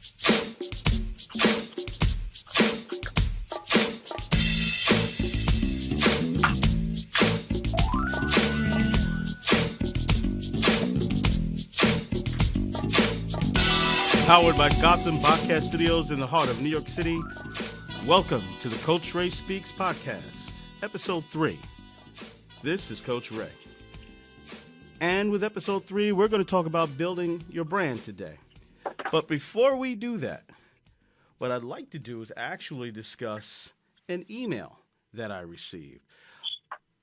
Powered by Gotham Podcast Studios in the heart of New York City. Welcome to the Coach Ray Speaks Podcast, Episode 3. This is Coach Ray. And with Episode 3, we're going to talk about building your brand today. But before we do that, what I'd like to do is actually discuss an email that I received.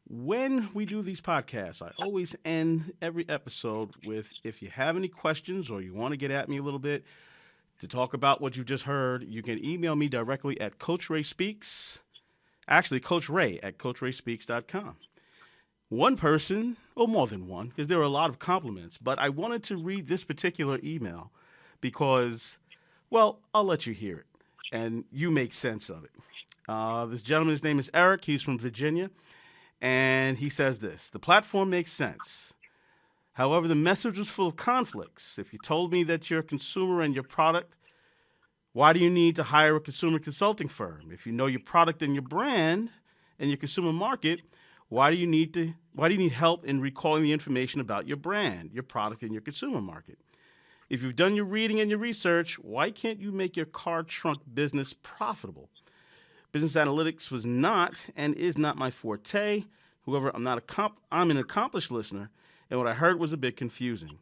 When we do these podcasts, I always end every episode with, if you have any questions or you want to get at me a little bit to talk about what you just heard, you can email me directly at Coach Ray Speaks, actually Coach Ray at CoachRaySpeaks.com. One person, or more than one, because there are a lot of compliments, but I wanted to read this particular email because, well, I'll let you hear it and you make sense of it. This gentleman's name is Eric. He's from Virginia. And he says this: the platform makes sense. However, the message was full of conflicts. If you told me that you're a consumer and your product, why do you need to hire a consumer consulting firm? If you know your product and your brand and your consumer market, why do you need help in recalling the information about your brand, your product, and your consumer market? If you've done your reading and your research, why can't you make your car trunk business profitable? Business analytics was not and is not my forte. However, I'm an accomplished listener, and what I heard was a bit confusing.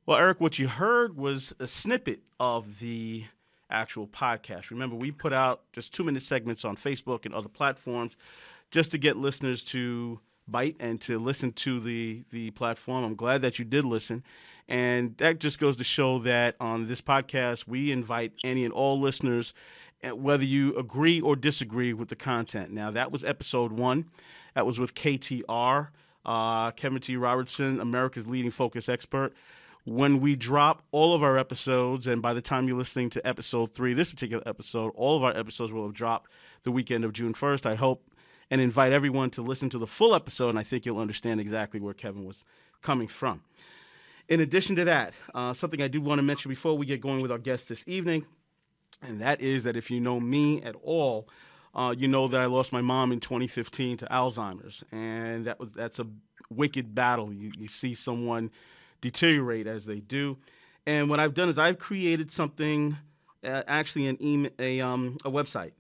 Well, Eric, what you heard was a snippet of the actual podcast. Remember, we put out just 2-minute segments on Facebook and other platforms just to get listeners to bite and to listen to the platform. I'm glad that you did listen. And that just goes to show that on this podcast, we invite any and all listeners, whether you agree or disagree with the content. Now, that was episode 1. That was with KTR, Kevin T. Robertson, America's leading focus expert. When we drop all of our episodes, and by the time you're listening to episode 3, this particular episode, all of our episodes will have dropped the weekend of June 1st. I hope and invite everyone to listen to the full episode, and I think you'll understand exactly where Kevin was coming from. In addition to that, something I do want to mention before we get going with our guest this evening, and that is that if you know me at all, you know that I lost my mom in 2015 to Alzheimer's, and that's a wicked battle. You see someone deteriorate as they do, and what I've done is I've created something, actually a website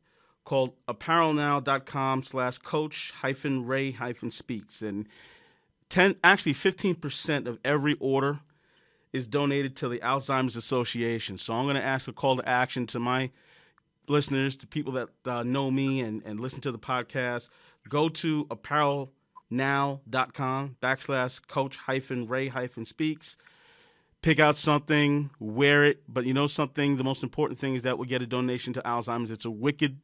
called apparelnow.com/coach-ray-speaks, and 15% of every order is donated to the Alzheimer's Association. So I'm going to ask a call to action to my listeners, to people that know me and listen to the podcast. Go to apparelnow.com/coach-ray-speaks. Pick out something, wear it. But you know something, the most important thing is that we get a donation to Alzheimer's. It's a wicked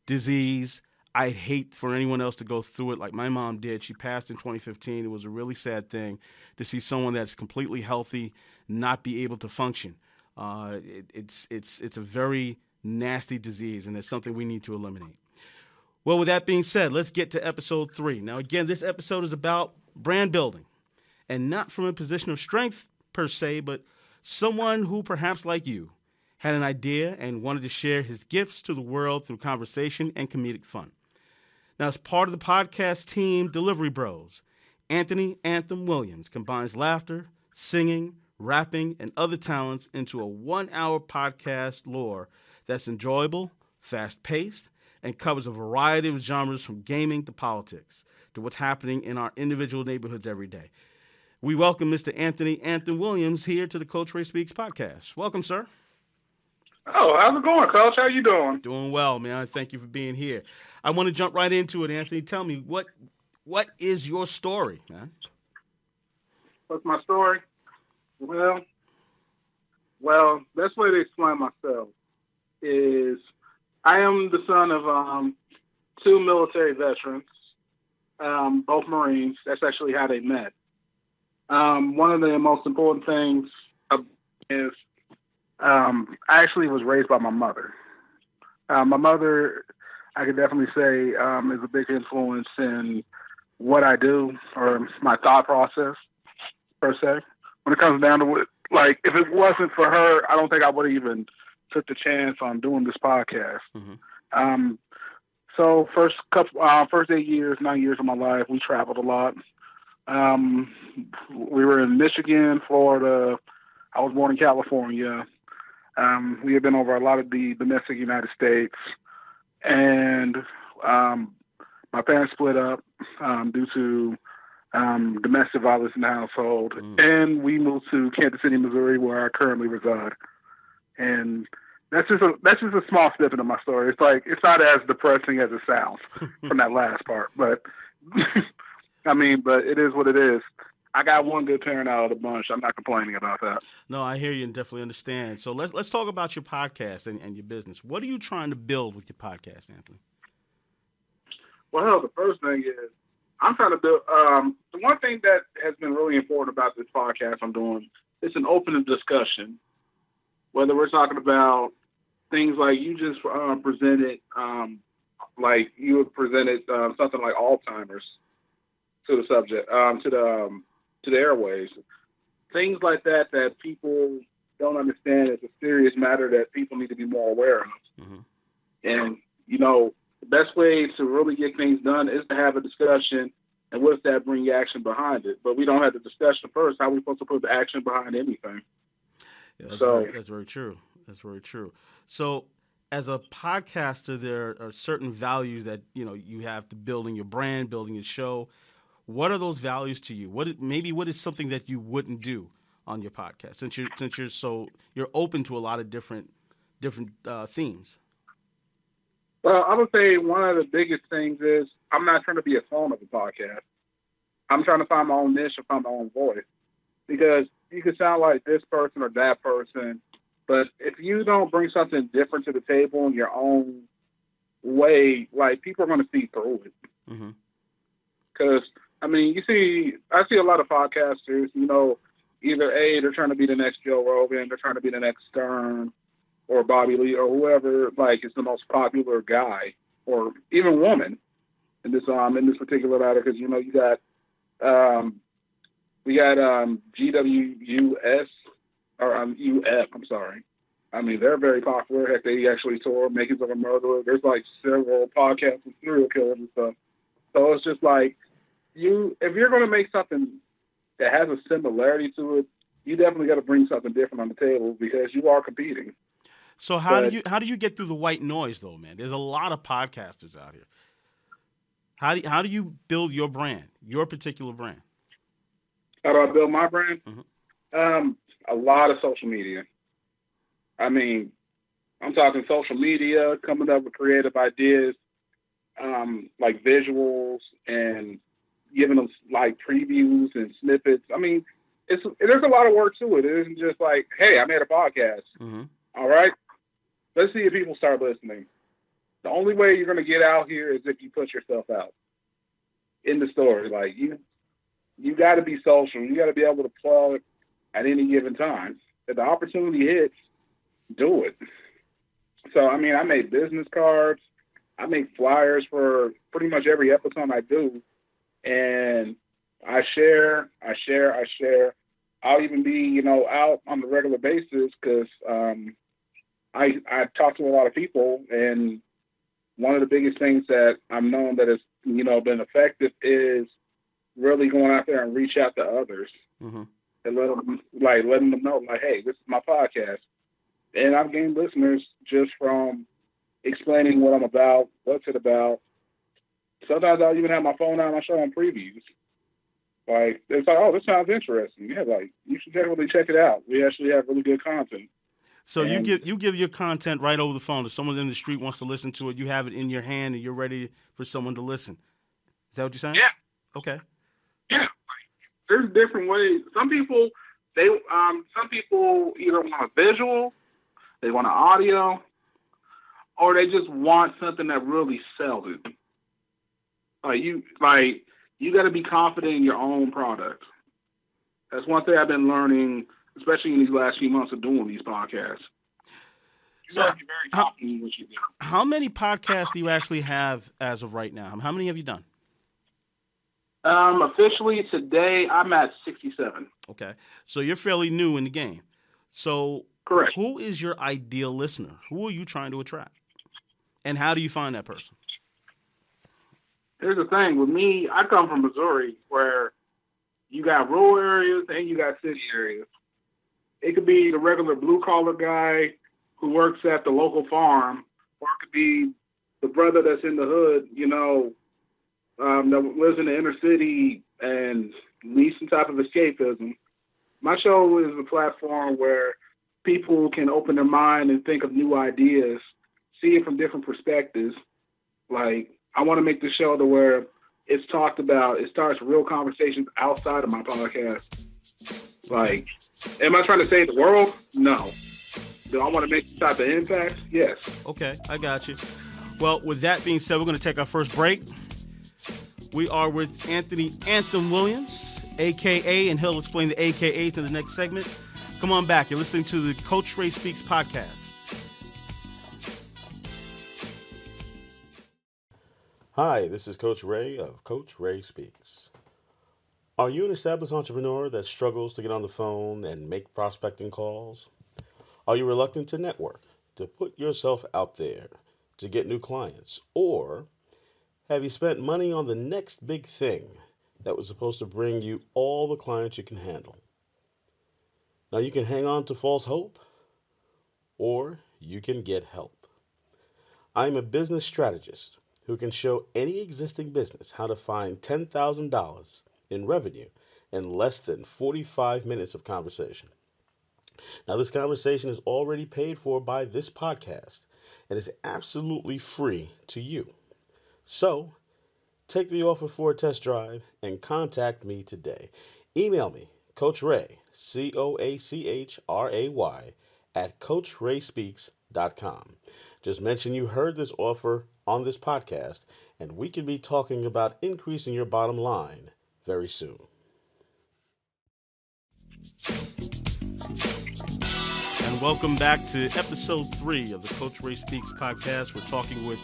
disease. I'd hate for anyone else to go through it like my mom did. She passed in 2015. It was a really sad thing to see someone that's completely healthy not be able to function. It's a very nasty disease, and it's something we need to eliminate. Well, with that being said, let's get to episode 3. Now, again, this episode is about brand building, and not from a position of strength per se, but someone who perhaps like you had an idea and wanted to share his gifts to the world through conversation and comedic fun. Now, as part of the podcast team, Delivery Bros, Anthony Anthem Williams combines laughter, singing, rapping, and other talents into a 1-hour podcast lore that's enjoyable, fast-paced, and covers a variety of genres from gaming to politics to what's happening in our individual neighborhoods every day. We welcome Mr. Anthony Anthem Williams here to the Coach Ray Speaks podcast. Welcome, sir. Oh, how's it going, Coach? How you doing? Doing well, man. Thank you for being here. I want to jump right into it, Anthony. Tell me, what is your story, man? What's my story? Well, best way to explain myself is I am the son of 2 military veterans, both Marines. That's actually how they met. One of the most important things is I actually was raised by my mother. My mother, I could definitely say, is a big influence in what I do or my thought process, per se. When it comes down to it, like, if it wasn't for her, I don't think I would have even took the chance on doing this podcast. Mm-hmm. So first 8 years, 9 years of my life, we traveled a lot. We were in Michigan, Florida. I was born in California. We had been over a lot of the domestic United States, and my parents split up due to domestic violence in the household, and we moved to Kansas City, Missouri, where I currently reside. And that's just a small snippet of my story. It's not as depressing as it sounds from that last part, but but it is what it is. I got one good parent out of the bunch. I'm not complaining about that. No, I hear you and definitely understand. So let's talk about your podcast and your business. What are you trying to build with your podcast, Anthony? Well, the first thing is I'm trying to build. The one thing that has been really important about this podcast I'm doing is an open discussion. Whether we're talking about things like you just presented, like you have presented something like Alzheimer's to the subject, to the airways. Things like that people don't understand is a serious matter that people need to be more aware of. Mm-hmm. And, the best way to really get things done is to have a discussion, and with that, bring action behind it. But we don't have the discussion first. How are we supposed to put the action behind anything? Yeah, that's very true. That's very true. So as a podcaster, there are certain values that, you have to build in your brand, building your show. What are those values to you? What is something that you wouldn't do on your podcast since you're open to a lot of different themes? Well, I would say one of the biggest things is I'm not trying to be a clone of a podcast. I'm trying to find my own niche and find my own voice, because you can sound like this person or that person, but if you don't bring something different to the table in your own way, like, people are going to see through it. Because I see a lot of podcasters, either they're trying to be the next Joe Rogan, they're trying to be the next Stern or Bobby Lee or whoever, like, is the most popular guy or even woman in this particular matter. Because, you got, we got GWUS or UF, I'm sorry. They're very popular. Heck, they actually tour Makings of a Murderer. There's like several podcasts with serial killers and stuff. So it's just like, if you're going to make something that has a similarity to it, you definitely got to bring something different on the table, because you are competing. So how do you get through the white noise, though, man? There's a lot of podcasters out here. How do you build your brand, your particular brand? How do I build my brand? Mm-hmm. A lot of social media. I'm talking social media, coming up with creative ideas, like visuals, and giving them like previews and snippets. There's a lot of work to it. It isn't just like, hey, I made a podcast. Mm-hmm. All right, let's see if people start listening. The only way you're going to get out here is if you put yourself out in the story. Like, you got to be social. You got to be able to plug at any given time. If the opportunity hits, do it. So, I made business cards. I make flyers for pretty much every episode I do. And I share. I'll even be, out on a regular basis, because I talk to a lot of people. And one of the biggest things that I'm known that has, been effective is really going out there and reach out to others. Mm-hmm. And letting them know, like, hey, this is my podcast. And I've gained listeners just from explaining what I'm about, what's it about. Sometimes I'll even have my phone out and I show them previews. Like, it's like, oh, this sounds interesting. Yeah, like, you should definitely check it out. We actually have really good content. So you give your content right over the phone. If someone in the street wants to listen to it, you have it in your hand and you're ready for someone to listen. Is that what you're saying? Yeah. Okay. Yeah. There's different ways. Some people either want a visual, they want an audio, or they just want something that really sells it. You got to be confident in your own product. That's one thing I've been learning, especially in these last few months of doing these podcasts. You got to be very confident in what you do. How many podcasts do you actually have as of right now? How many have you done? Officially today, I'm at 67. Okay. So you're fairly new in the game. So Correct. Who is your ideal listener? Who are you trying to attract? And how do you find that person? Here's the thing with me. I come from Missouri, where you got rural areas and you got city areas. It could be the regular blue collar guy who works at the local farm, or it could be the brother that's in the hood, that lives in the inner city and needs some type of escapism. My show is a platform where people can open their mind and think of new ideas, see it from different perspectives. Like, I want to make the show to where it's talked about, it starts real conversations outside of my podcast. Like, am I trying to save the world? No. Do I want to make some type of impact? Yes. Okay, I got you. Well, with that being said, we're going to take our first break. We are with Anthony Anthem Williams, a.k.a., and he'll explain the a.k.a.s in the next segment. Come on back. You're listening to the Coach Ray Speaks podcast. Hi, this is Coach Ray of Coach Ray Speaks. Are you an established entrepreneur that struggles to get on the phone and make prospecting calls? Are you reluctant to network, to put yourself out there, to get new clients? Or have you spent money on the next big thing that was supposed to bring you all the clients you can handle? Now you can hang on to false hope, or you can get help. I'm a business strategist who can show any existing business how to find $10,000 in revenue in less than 45 minutes of conversation. Now, this conversation is already paid for by this podcast and is absolutely free to you. So, take the offer for a test drive and contact me today. Email me, Coach Ray, COACHRAY, at CoachRaySpeaks.com. Just mention you heard this offer on this podcast, and we can be talking about increasing your bottom line very soon. And welcome back to episode 3 of the Coach Ray Speaks podcast. We're talking with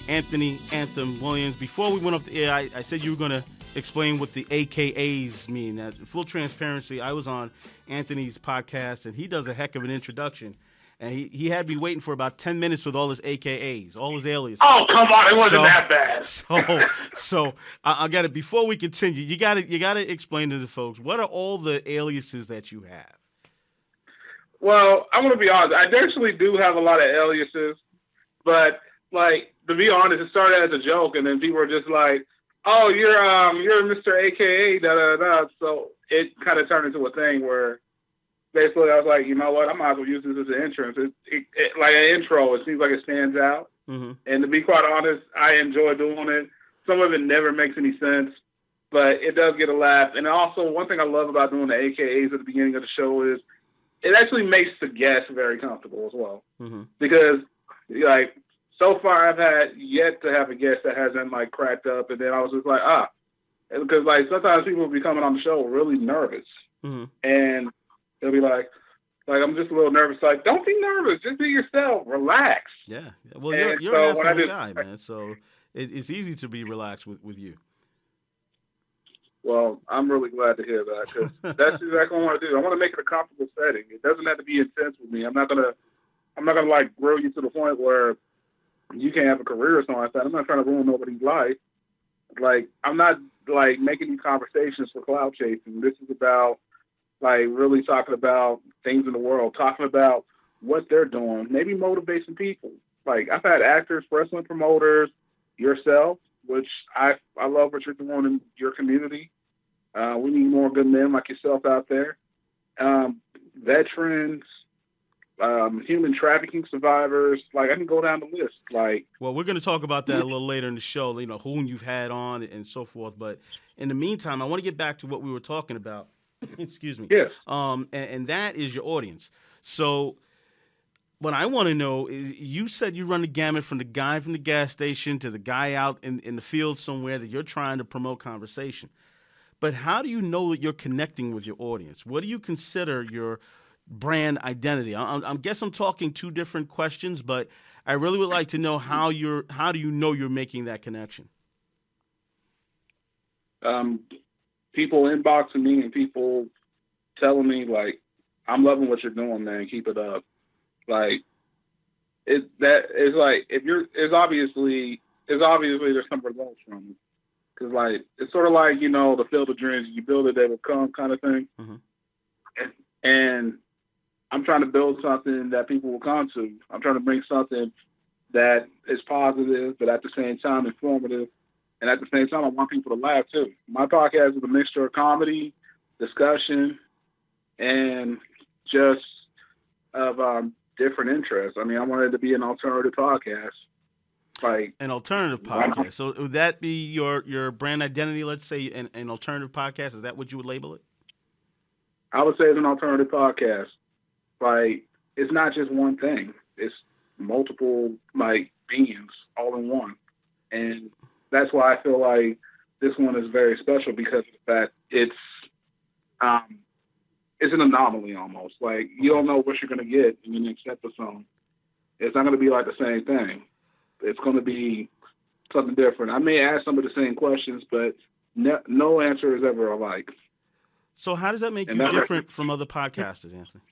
Anthony Anthem Williams. Before we went up the air, I said you were going to explain what the AKAs mean. Now, full transparency, I was on Anthony's podcast, and he does a heck of an introduction. And he had me waiting for about 10 minutes with all his AKAs, all his aliases. Oh, come on. It wasn't that bad. So I got it. Before we continue, you got to explain to the folks, what are all the aliases that you have? Well, I'm going to be honest. I actually do have a lot of aliases, but, like, to be honest, it started as a joke, and then people were just like, oh, you're Mr. AKA, da-da-da. So it kind of turned into a thing where basically I was like, you know what, I might as well use this as an entrance. It like an intro, it seems like it stands out. Mm-hmm. And to be quite honest, I enjoy doing it. Some of it never makes any sense, but it does get a laugh. And also, one thing I love about doing the AKAs at the beginning of the show is it actually makes the guest very comfortable as well. Mm-hmm. Because, like, so far I've had yet to have a guest that hasn't, like, cracked up, and then I was just like, because, like, sometimes people will be coming on the show really nervous. Mm-hmm. And they'll be like, I'm just a little nervous. Like, don't be nervous. Just be yourself. Relax. Yeah. Well, you're an affable guy, man. So it's easy to be relaxed with you. Well, I'm really glad to hear that, because that's exactly what I want to do. I want to make it a comfortable setting. It doesn't have to be intense with me. I'm not gonna like grill you to the point where you can't have a career or something like that. I'm not trying to ruin nobody's life. Like, I'm not like making these conversations for clout chasing. This is about, like, really talking about things in the world, talking about what they're doing, maybe motivate some people. Like, I've had actors, wrestling promoters, yourself, which I love what you're doing in your community. We need more good men like yourself out there. Veterans, human trafficking survivors. Like, I can go down the list. Like, well, we're going to talk about that a little later in the show, you know, whom you've had on and so forth. But in the meantime, I want to get back to what we were talking about. Excuse me. Yes. And that is your audience. So what I want to know is, you said you run the gamut from the guy from the gas station to the guy out in the field somewhere that you're trying to promote conversation. But how do you know that you're connecting with your audience? What do you consider your brand identity? I guess I'm talking two different questions, but I really would like to know how do you know you're making that connection? People inboxing me and people telling me, like, I'm loving what you're doing, man. Keep it up. Like it's like if you're it's obviously there's some results from it. Cause like it's sort of like the field of dreams. You build it, they will come, kind of thing. Mm-hmm. And I'm trying to build something that people will come to. I'm trying to bring something that is positive, but at the same time informative. And at the same time, I want people to laugh too. My podcast is a mixture of comedy, discussion, and just of different interests. I mean, I wanted it to be an alternative podcast. Like an alternative podcast. So would that be your brand identity? Let's say an alternative podcast. Is that what you would label it? I would say it's an alternative podcast. Like it's not just one thing. It's multiple like beings all in one, and that's why I feel like this one is very special because of the fact it's an anomaly almost. Like you don't know what you're going to get in the next episode. It's not going to be like the same thing. It's going to be something different. I may ask some of the same questions, but no answer is ever alike. So how does that make you different from other podcasters, Anthony?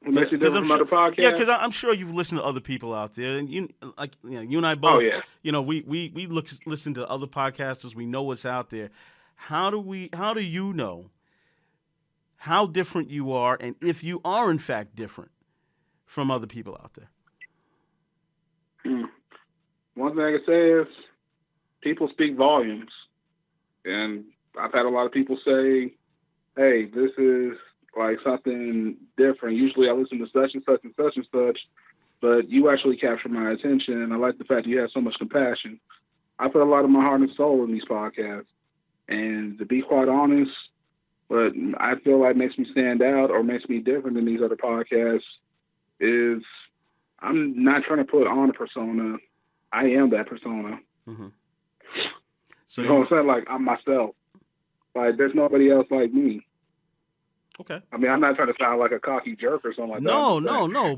What makes you different from other podcasts? Yeah, because I'm sure you've listened to other people out there, and you and I both. Oh, yeah. We listen to other podcasters. We know what's out there. How do you know how different you are, and if you are in fact different from other people out there? One thing I can say is people speak volumes, and I've had a lot of people say, "Hey, this is like something different. Usually I listen to such and such and such and such, but you actually capture my attention, and I like the fact that you have so much compassion." I put a lot of my heart and soul in these podcasts, and to be quite honest, what I feel like makes me stand out or makes me different than these other podcasts is I'm not trying to put on a persona. I am that persona. Mm-hmm. So you know what I'm saying? Like, I'm myself. Like, there's nobody else like me. Okay. I mean, I'm not trying to sound like a cocky jerk or something like that. No.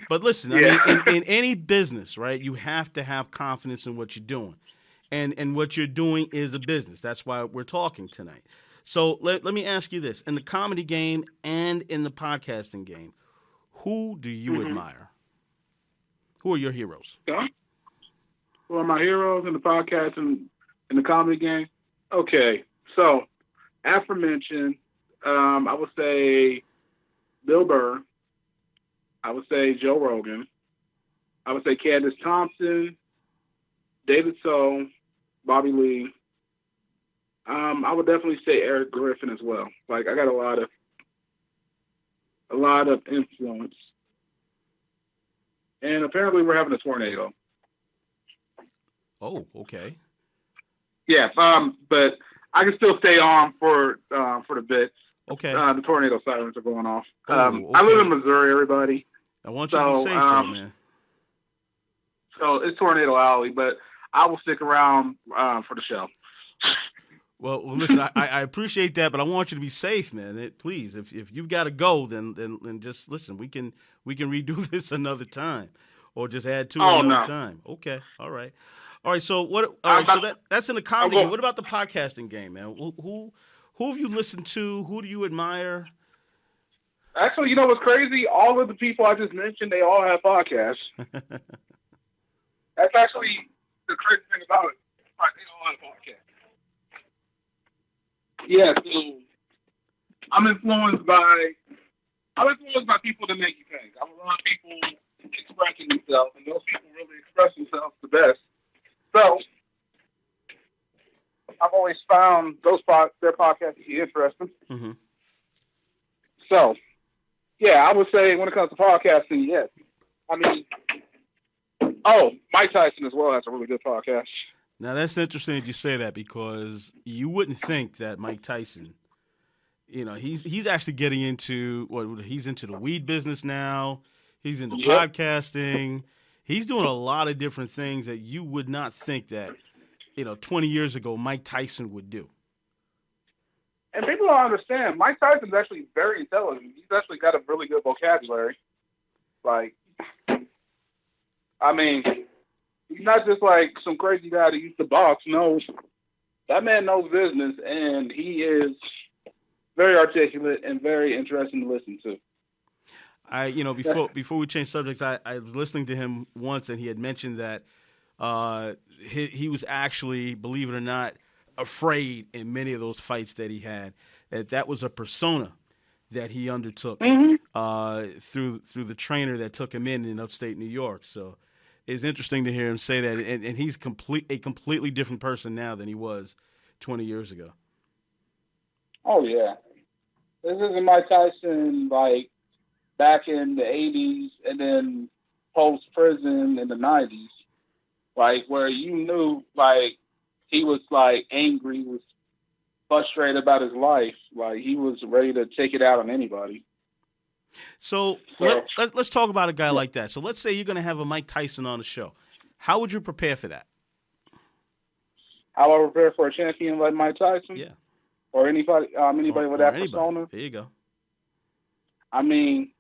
But listen, yeah. I mean, in any business, right, you have to have confidence in what you're doing. And what you're doing is a business. That's why we're talking tonight. So let me ask you this. In the comedy game and in the podcasting game, who do you admire? Who are your heroes? Yeah. Who are my heroes in the podcast and in the comedy game? Okay. So, aforementioned, I would say Bill Burr. I would say Joe Rogan. I would say Candace Thompson, David So, Bobby Lee. I would definitely say Eric Griffin as well. Like, I got a lot of influence. And apparently we're having a tornado. Oh, okay. Yeah, but I can still stay on for the bit. Okay. The tornado sirens are going off. Okay. I live in Missouri, everybody. I want you to be safe, though, man. So it's Tornado Alley, but I will stick around for the show. Well, listen, I appreciate that, but I want you to be safe, man. Please, if you've got to go, then just listen. We can redo this another time, or just add to it another time. Okay, all right. So what? All right, so that's in the comedy game. What about the podcasting game, man? Who have you listened to? Who do you admire? Actually, you know what's crazy? All of the people I just mentioned, they all have podcasts. That's actually the crazy thing about it. They all have podcasts. Yeah, so I'm influenced by people that make you think. I want people expressing themselves, and those people really express themselves the best. So I've always found their podcasts to be interesting. Mm-hmm. So, yeah, I would say when it comes to podcasting, yes. I mean, Mike Tyson as well has a really good podcast. Now, that's interesting that you say that because you wouldn't think that Mike Tyson, he's actually getting into he's into the weed business now. He's into podcasting. He's doing a lot of different things that you would not think that, 20 years ago Mike Tyson would do. And people don't understand, Mike Tyson's actually very intelligent. He's actually got a really good vocabulary. Like, I mean, he's not just like some crazy guy that used to box. No, that man knows business, and he is very articulate and very interesting to listen to. Before we change subjects, I was listening to him once, and he had mentioned that he was actually, believe it or not, afraid in many of those fights that he had. That was a persona that he undertook through the trainer that took him in upstate New York. So it's interesting to hear him say that, and he's a completely different person now than he was 20 years ago. Oh yeah, this isn't Mike Tyson like back in the 80s and then post prison in the 90s, like where you knew like he was like angry, was frustrated about his life, like he was ready to take it out on anybody. So let's talk about a guy like that. So let's say you're going to have a Mike Tyson on the show. How would you prepare for that? How I prepare for a champion like Mike Tyson? Yeah. Or anybody with that persona? There you go. I mean,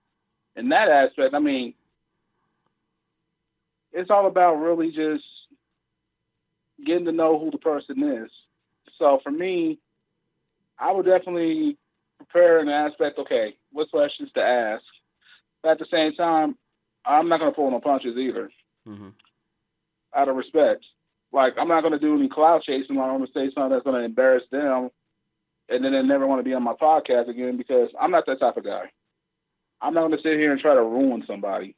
in that aspect, it's all about really just getting to know who the person is. So for me, I would definitely prepare in the aspect, okay, what questions to ask. But at the same time, I'm not going to pull no punches either, out of respect. Like, I'm not going to do any clout chasing. I'm going to say something that's going to embarrass them, and then they never want to be on my podcast again, because I'm not that type of guy. I'm not going to sit here and try to ruin somebody.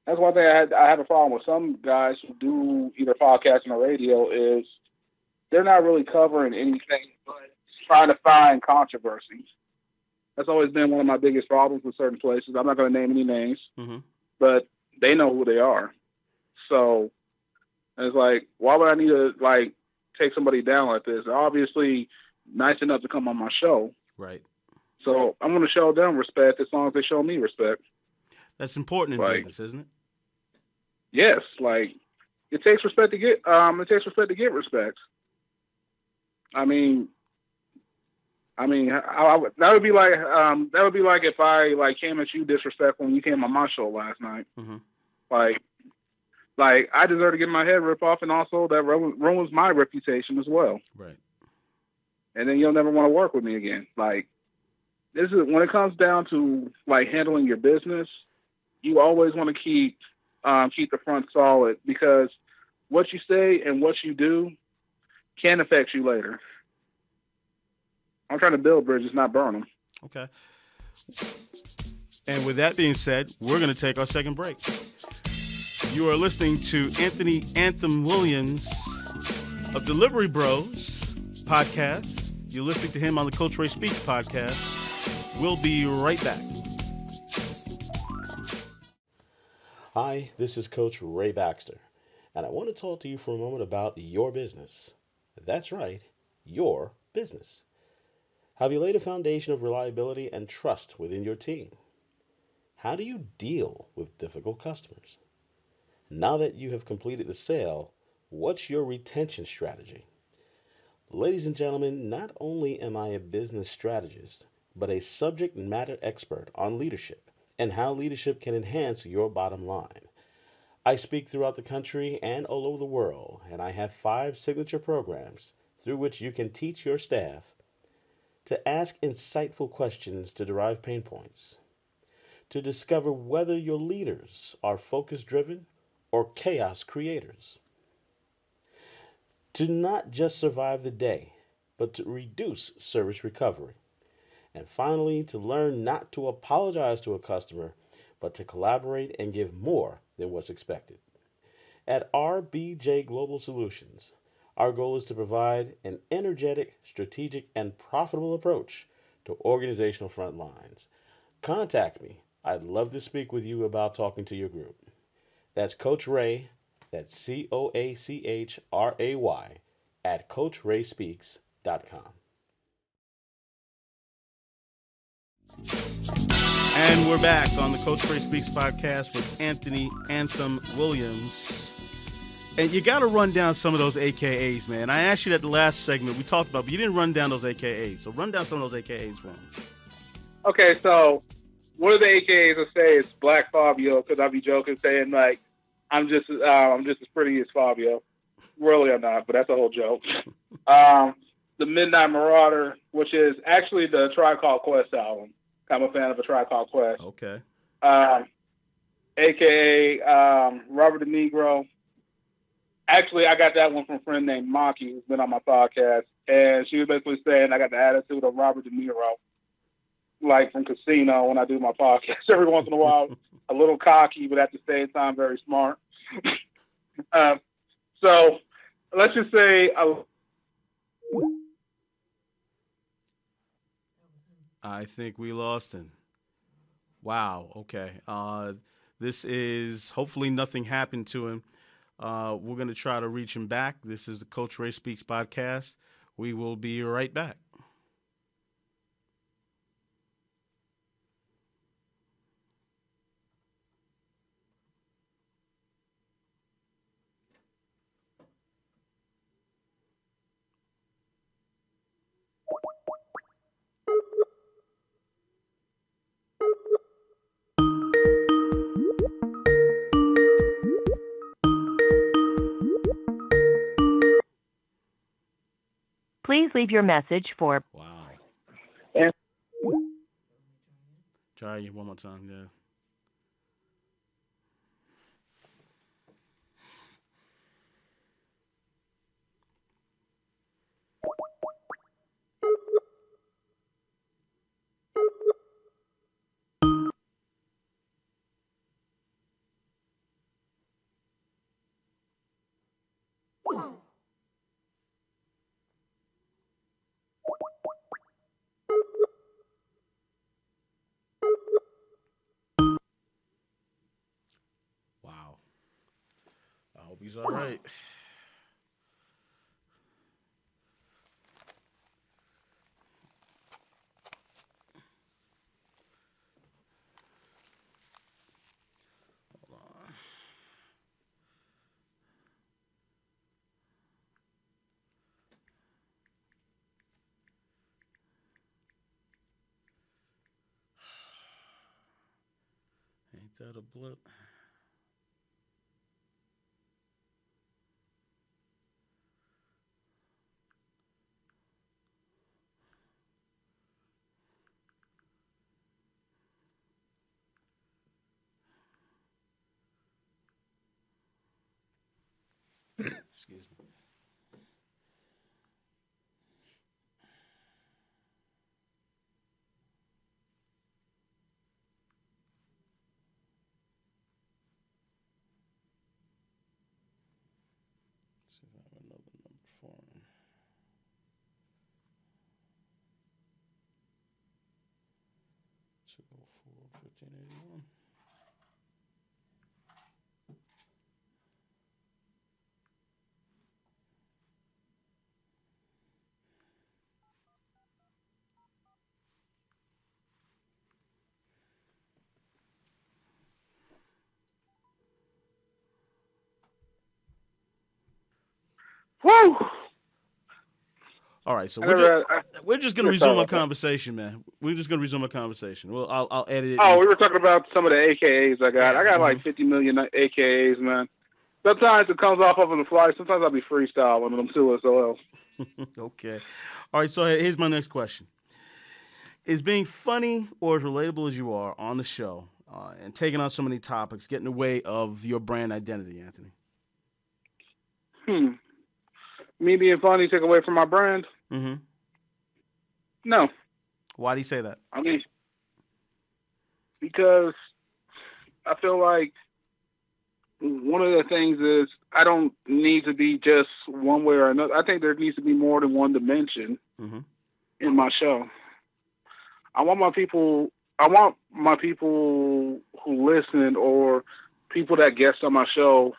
That's one thing I have a problem with some guys who do either podcasting or radio is they're not really covering anything but trying to find controversies. That's always been one of my biggest problems with certain places. I'm not going to name any names, but they know who they are. So it's like, why would I need to like take somebody down like this? They're obviously nice enough to come on my show. Right. So I'm going to show them respect as long as they show me respect. That's important in business, isn't it? Yes, like it takes respect to get respect. I mean, that would be like if I like came at you disrespectful when you came on my show last night. Like I deserve to get my head ripped off, and also that ruins my reputation as well. Right. And then you'll never want to work with me again. Like this is when it comes down to like handling your business. You always want to keep the front solid, because what you say and what you do can affect you later. I'm trying to build bridges, not burn them. Okay. And with that being said, we're going to take our second break. You are listening to Anthony Anthem Williams of Delivery Bros podcast. You're listening to him on the Coach Ray Speaks podcast. We'll be right back. Hi, this is Coach Ray Baxter, and I want to talk to you for a moment about your business. That's right, your business. Have you laid a foundation of reliability and trust within your team? How do you deal with difficult customers? Now that you have completed the sale, what's your retention strategy? Ladies and gentlemen, not only am I a business strategist, but a subject matter expert on leadership and how leadership can enhance your bottom line. I speak throughout the country and all over the world, and I have 5 signature programs through which you can teach your staff to ask insightful questions to derive pain points, to discover whether your leaders are focus-driven or chaos creators, to not just survive the day, but to reduce service recovery, and finally, to learn not to apologize to a customer, but to collaborate and give more than what's expected. At RBJ Global Solutions, our goal is to provide an energetic, strategic, and profitable approach to organizational front lines. Contact me. I'd love to speak with you about talking to your group. That's Coach Ray, that's COACHRAY, at CoachRaySpeaks.com. And we're back on the Coach Ray Speaks podcast with Anthony Anthem Williams. And you got to run down some of those AKAs, man. I asked you that the last segment we talked about, but you didn't run down those AKAs. So run down some of those AKAs for me. Okay, so one of the AKAs I say is Black Fabio, because I'll be joking saying like I'm just as pretty as Fabio. Really, I'm not, but that's a whole joke. The the Midnight Marauder, which is actually the Tribe Called Quest album. I'm a fan of a Tribe Called Quest. Okay. AKA Robert De Niro. Actually, I got that one from a friend named Maki, who's been on my podcast, and she was basically saying I got the attitude of Robert De Niro, like from Casino when I do my podcast. Every once in a while, a little cocky, but at the same time, very smart. So let's just say I think we lost him. Wow. Okay. This is hopefully nothing happened to him. We're going to try to reach him back. This is the Coach Ray Speaks podcast. We will be right back. Please leave your message for. Wow. Yeah. Try you one more time, yeah. Wow. I hope he's all right. Hold on. Ain't that a blip? Excuse me. See if I have another number for him. 204-1581. whew. All right, so I we're just gonna resume our conversation, man. We're just gonna resume our conversation. Well, I'll edit it. Oh, we were talking about some of the AKAs I got. Yeah, I got like 50 million AKAs, man. Sometimes it comes off on the fly. Sometimes I'll be freestyling them too, SOL. Okay. All right, so here's my next question. Is being funny or as relatable as you are on the show and taking on so many topics get in the way of your brand identity, Anthony? Me being funny take away from my brand? Mm-hmm. No. Why do you say that? I mean, because I feel like one of the things is I don't need to be just one way or another. I think there needs to be more than one dimension in my show. I want my people who listen or people that guest on my show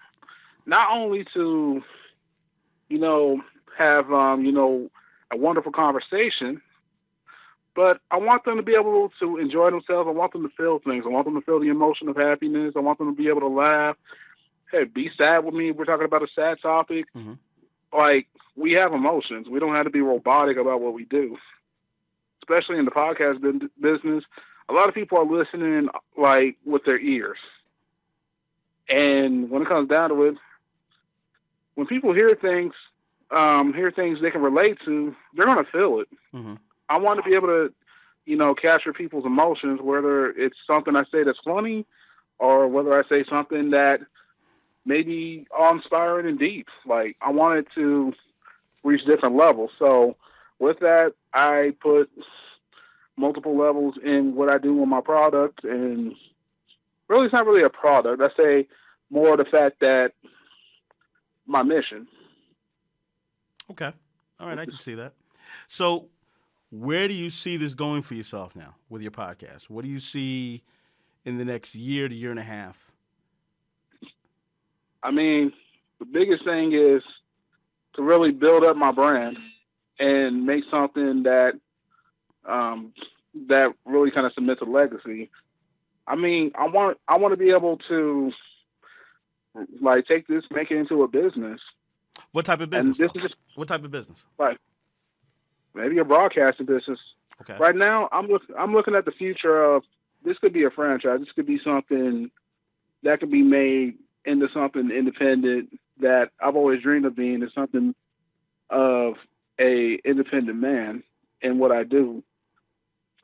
not only to, have, a wonderful conversation, but I want them to be able to enjoy themselves. I want them to feel things. I want them to feel the emotion of happiness. I want them to be able to laugh. Hey, be sad with me. We're talking about a sad topic. Mm-hmm. Like, we have emotions. We don't have to be robotic about what we do. Especially in the podcast business, a lot of people are listening, like, with their ears. And when it comes down to it, when people hear things, hear things they can relate to, they're going to feel it. Mm-hmm. I want to be able to, capture people's emotions, whether it's something I say that's funny or whether I say something that may be awe-inspiring and deep. Like, I wanted to reach different levels. So with that, I put multiple levels in what I do with my product. And really, it's not really a product. I say more the fact that my mission. Okay. All right. I can see that. So, where do you see this going for yourself now with your podcast? What do you see in the next year to year and a half? I mean, the biggest thing is to really build up my brand and make something that that really kind of cements a legacy. I mean, I want to be able to like take this, make it into a business. What type of business? And this is just what type of business? like maybe a broadcasting business. Okay. Right now, I'm looking at the future of this could be a franchise. This could be something that could be made into something independent that I've always dreamed of being. Is something of a independent man in what I do,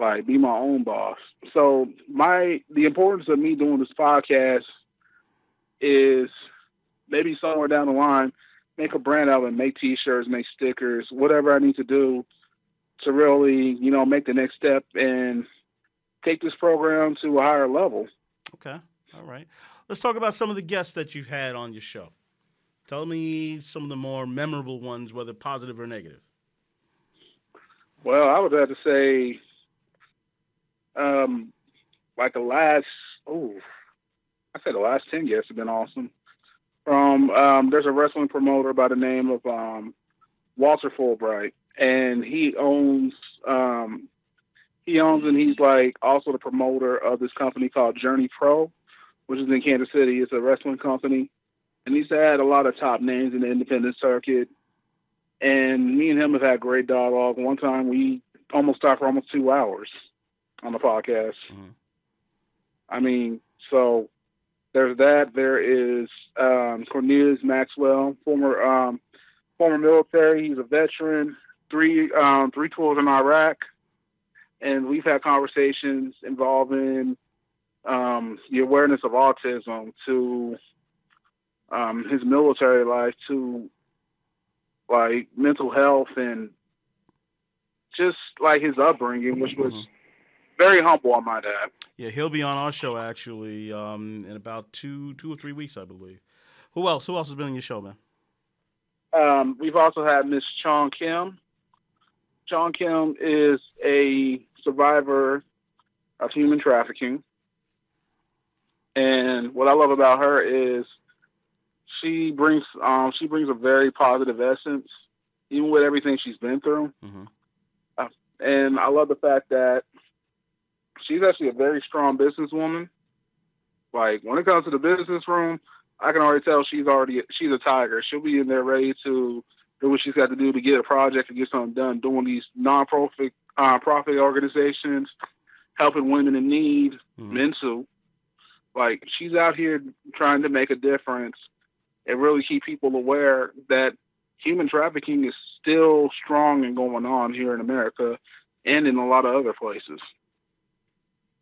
like be my own boss. So the importance of me doing this podcast is maybe somewhere down the line, make a brand out and make T-shirts, make stickers, whatever I need to do to really, make the next step and take this program to a higher level. Okay. All right. Let's talk about some of the guests that you've had on your show. Tell me some of the more memorable ones, whether positive or negative. Well, I would have to say, like the last 10 guests have been awesome. There's a wrestling promoter by the name of Walter Fulbright, and he owns and he's like also the promoter of this company called Journey Pro, which is in Kansas City. It's a wrestling company, and he's had a lot of top names in the independent circuit. And me and him have had great dialogue. One time we almost talked for almost 2 hours on the podcast. Mm-hmm. I mean, so there's that. There is Cornelius Maxwell, former military. He's a veteran, three tours in Iraq, and we've had conversations involving the awareness of autism to his military life, to like mental health, and just like his upbringing, which was very humble, I might add. Yeah, he'll be on our show actually in about two or 3 weeks, I believe. Who else? Who else has been on your show, man? We've also had Miss Chong Kim. Chong Kim is a survivor of human trafficking, and what I love about her is she brings a very positive essence, even with everything she's been through. Mm-hmm. And I love the fact that she's actually a very strong businesswoman. Like when it comes to the business room, I can already tell she's a tiger. She'll be in there ready to do what she's got to do to get a project and get something done, doing these non-profit profit organizations, helping women in need, men too. Like she's out here trying to make a difference and really keep people aware that human trafficking is still strong and going on here in America and in a lot of other places.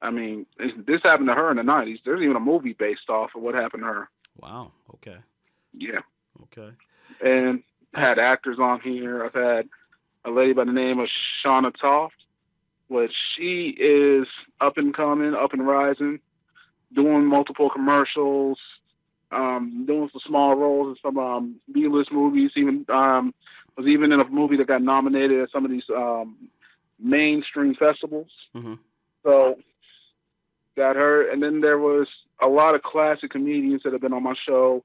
I mean, this happened to her in the 90s. There's even a movie based off of what happened to her. Wow. Okay. Yeah. Okay. And I had actors on here. I've had a lady by the name of Shauna Toft, which she is up and coming, up and rising, doing multiple commercials, doing some small roles in some B-list movies. Even was even in a movie that got nominated at some of these mainstream festivals. Mm-hmm. So got her, and then there was a lot of classic comedians that have been on my show.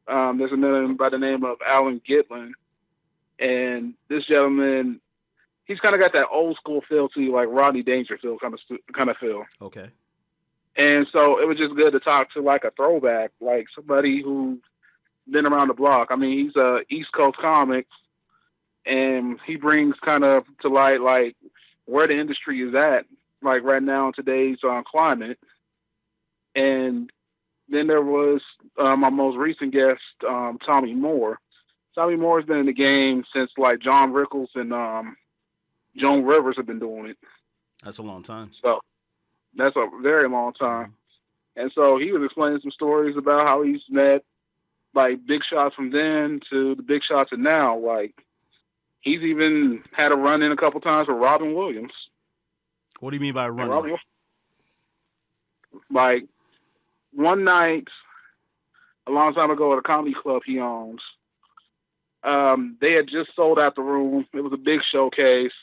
There's a man by the name of Alan Gitlin, and this gentleman, he's kind of got that old school feel to you, like Rodney Dangerfield kind of feel. Okay. And so it was just good to talk to like a throwback, like somebody who's been around the block. I mean, he's a East Coast comic, and he brings kind of to light like where the industry is at, like right now in today's climate. And then there was my most recent guest, Tommy Moore. Tommy Moore's been in the game since like John Rickles and Joan Rivers have been doing it. That's a long time. So that's a very long time. And so he was explaining some stories about how he's met like big shots from then to the big shots of now. Like he's even had a run in a couple times with Robin Williams. What do you mean by running? Like one night, a long time ago at a comedy club he owns, they had just sold out the room. It was a big showcase.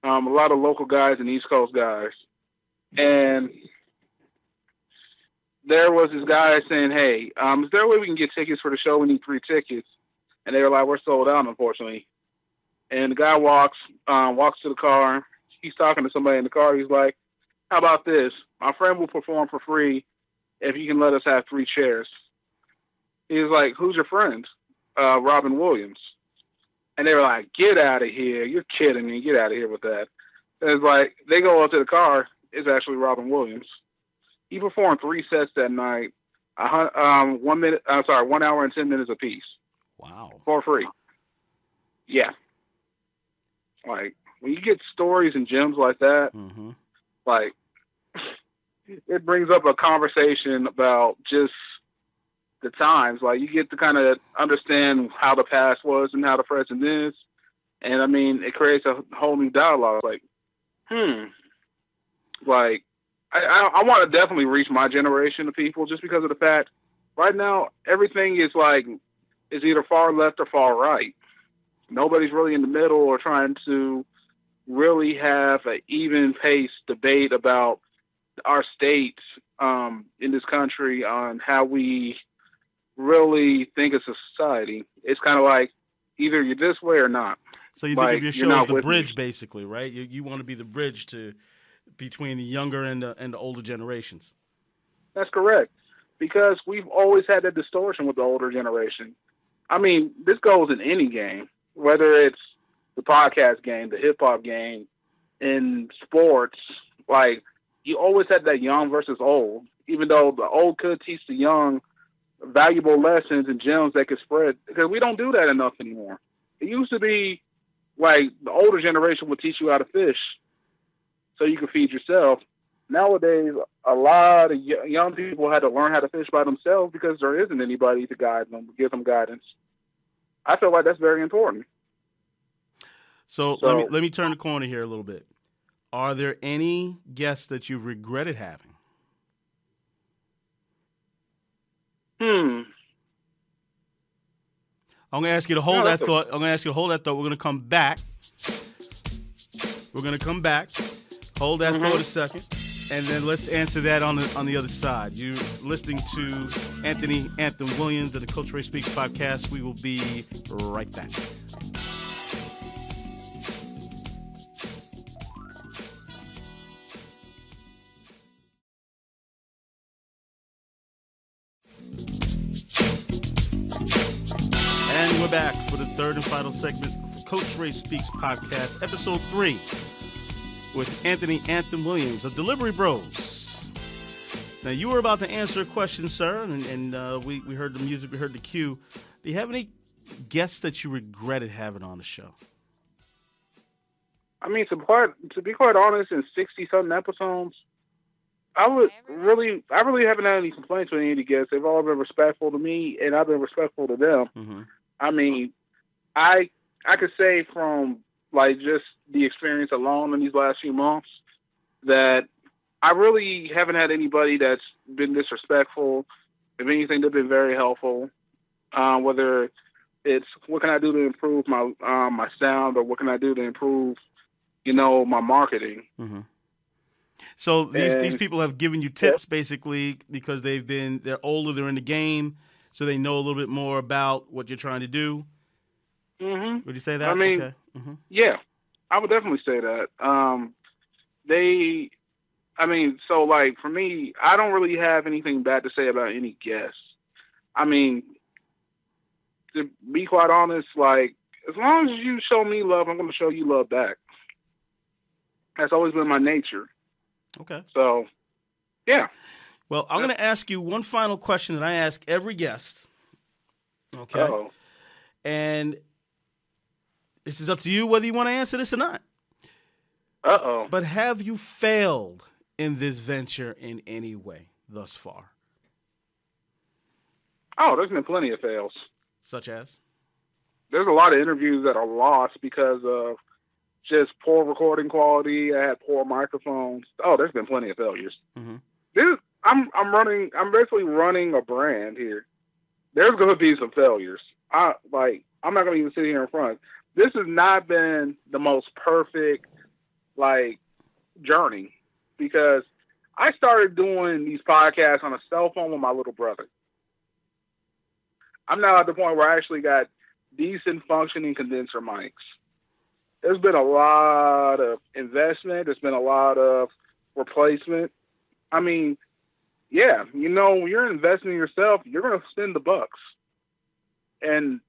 A lot of local guys and East Coast guys. And there was this guy saying, hey, is there a way we can get tickets for the show? We need 3 tickets. And they were like, we're sold out, unfortunately. And the guy walks to the car. He's talking to somebody in the car. He's like, how about this? My friend will perform for free if you can let us have 3 chairs. He's like, who's your friend? Robin Williams. And they were like, get out of here. You're kidding me. Get out of here with that. And it's like, they go up to the car. It's actually Robin Williams. He performed 3 sets that night, 1 hour and 10 minutes apiece. Wow. For free. Yeah. Like, when you get stories and gems like that, like, it brings up a conversation about just the times. Like, you get to kind of understand how the past was and how the present is. And, I mean, it creates a whole new dialogue. Like, like, I want to definitely reach my generation of people just because of the fact right now everything is like is either far left or far right. Nobody's really in the middle or trying to really have an even pace debate about our state in this country on how we really think as a society. It's kind of like either you're this way or not. So you think of your show as the bridge, basically, right? You want to be the bridge between the younger and the older generations. That's correct. Because we've always had that distortion with the older generation. I mean, this goes in any game, whether it's the podcast game, the hip-hop game, in sports. Like, you always had that young versus old, even though the old could teach the young valuable lessons and gems that could spread. Because we don't do that enough anymore. It used to be like the older generation would teach you how to fish so you can feed yourself. Nowadays, a lot of young people had to learn how to fish by themselves because there isn't anybody to guide them, give them guidance. I feel like that's very important. So let me turn the corner here a little bit. Are there any guests that you've regretted having? I'm going to ask you to hold that thought. We're going to come back. Hold that thought a second, and then let's answer that on the other side. You're listening to Anthony Anthem Williams of the Coach Ray Speaks podcast. We will be right back. And we're back for the third and final segment of Coach Ray Speaks podcast, episode 3. With Anthony Anthem Williams of Delivery Bros. Now, you were about to answer a question, sir, and we heard the music, we heard the cue. Do you have any guests that you regretted having on the show? I mean, to be quite honest, in 60-something episodes, I really haven't had any complaints with any of the guests. They've all been respectful to me, and I've been respectful to them. I mean, I could say from like just the experience alone in these last few months that I really haven't had anybody that's been disrespectful. If anything, they've been very helpful. Whether it's what can I do to improve my my sound, or what can I do to improve, my marketing. So these people have given you tips basically because they're older, they're in the game, so they know a little bit more about what you're trying to do. Would you say that? I mean, okay. Yeah, I would definitely say that. So like for me, I don't really have anything bad to say about any guests. I mean, to be quite honest, like as long as you show me love, I'm going to show you love back. That's always been my nature. Okay. So, yeah. Well, I'm going to ask you one final question that I ask every guest. Okay. Uh-oh. And this is up to you whether you want to answer this or not. Uh-oh. But have you failed in this venture in any way thus far? Oh, there's been plenty of fails. Such as? There's a lot of interviews that are lost because of just poor recording quality. I had poor microphones. Oh, there's been plenty of failures. Mm-hmm. I'm basically running a brand here. There's going to be some failures. I'm not going to even sit here in front. This has not been the most perfect, journey, because I started doing these podcasts on a cell phone with my little brother. I'm now at the point where I actually got decent functioning condenser mics. There's been a lot of investment. There's been a lot of replacement. I mean, yeah, when you're investing in yourself, you're going to spend the bucks. And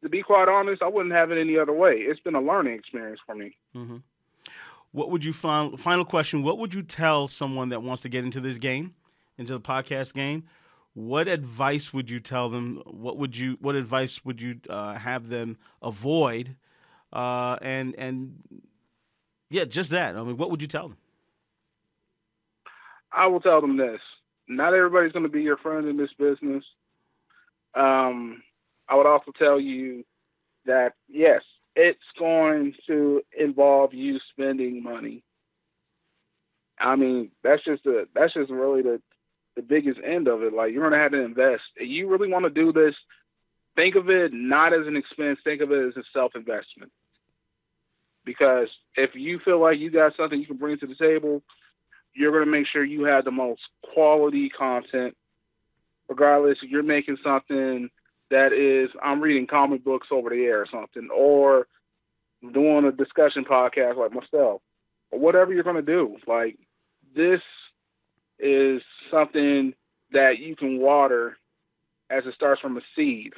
to be quite honest, I wouldn't have it any other way. It's been a learning experience for me. Mm-hmm. What would you final question, what would you tell someone that wants to get into this game, into the podcast game? What advice would you tell them? What advice would you have them avoid? And yeah, just that. I mean, what would you tell them? I will tell them this. Not everybody's going to be your friend in this business. I would also tell you that, yes, it's going to involve you spending money. I mean, that's just really the biggest end of it. Like, you're going to have to invest. If you really want to do this, think of it not as an expense. Think of it as a self-investment. Because if you feel like you got something you can bring to the table, you're going to make sure you have the most quality content, regardless if you're making something that is, I'm reading comic books over the air or something, or doing a discussion podcast like myself, or whatever you're going to do. Like, this is something that you can water as it starts from a seed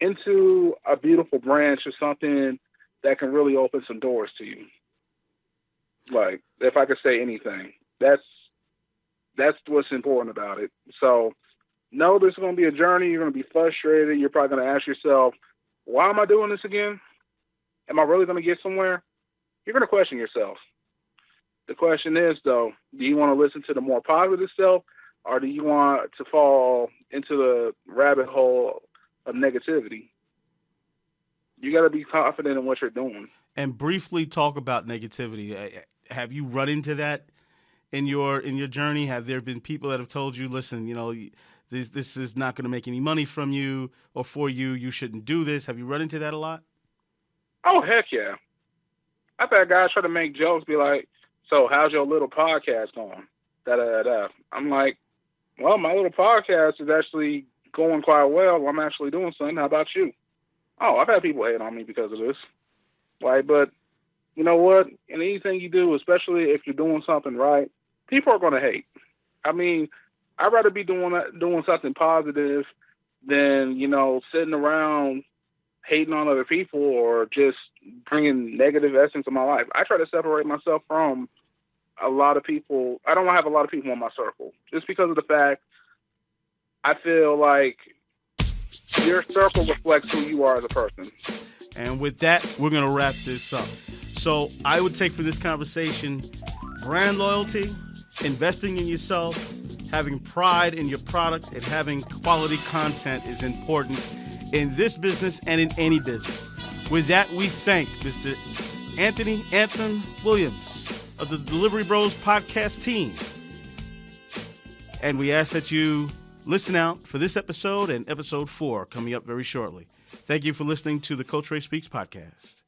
into a beautiful branch or something that can really open some doors to you. Like, if I could say anything, that's what's important about it. So, no, this is going to be a journey. You're going to be frustrated. You're probably going to ask yourself, why am I doing this again? Am I really going to get somewhere? You're going to question yourself. The question is, though, do you want to listen to the more positive self, or do you want to fall into the rabbit hole of negativity? You got to be confident in what you're doing. And briefly talk about negativity. Have you run into that in your journey? Have there been people that have told you, listen, this is not going to make any money from you or for you. You shouldn't do this. Have you run into that a lot? Oh, heck yeah. I've had guys try to make jokes, be like, so how's your little podcast going? Da-da-da-da. I'm like, well, my little podcast is actually going quite well. I'm actually doing something. How about you? Oh, I've had people hate on me because of this. But you know what? In anything you do, especially if you're doing something right, people are going to hate. I mean, I'd rather be doing something positive than, sitting around hating on other people or just bringing negative essence to my life. I try to separate myself from a lot of people. I don't have a lot of people in my circle just because of the fact I feel like your circle reflects who you are as a person. And with that, we're going to wrap this up. So I would take for this conversation, brand loyalty, investing in yourself, having pride in your product, and having quality content is important in this business and in any business. With that, we thank Mr. Anthony Williams of the Delivery Bros podcast team. And we ask that you listen out for this episode and episode 4 coming up very shortly. Thank you for listening to the Coach Ray Speaks podcast.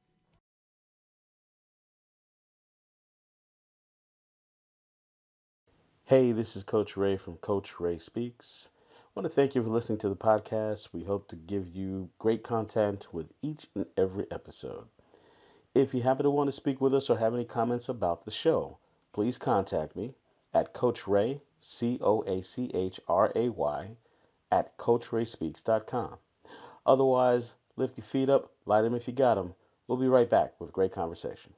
Hey, this is Coach Ray from Coach Ray Speaks. I want to thank you for listening to the podcast. We hope to give you great content with each and every episode. If you happen to want to speak with us or have any comments about the show, please contact me at Coach Ray, COACHRAY, at CoachRaySpeaks.com. Otherwise, lift your feet up, light them if you got them. We'll be right back with great conversation.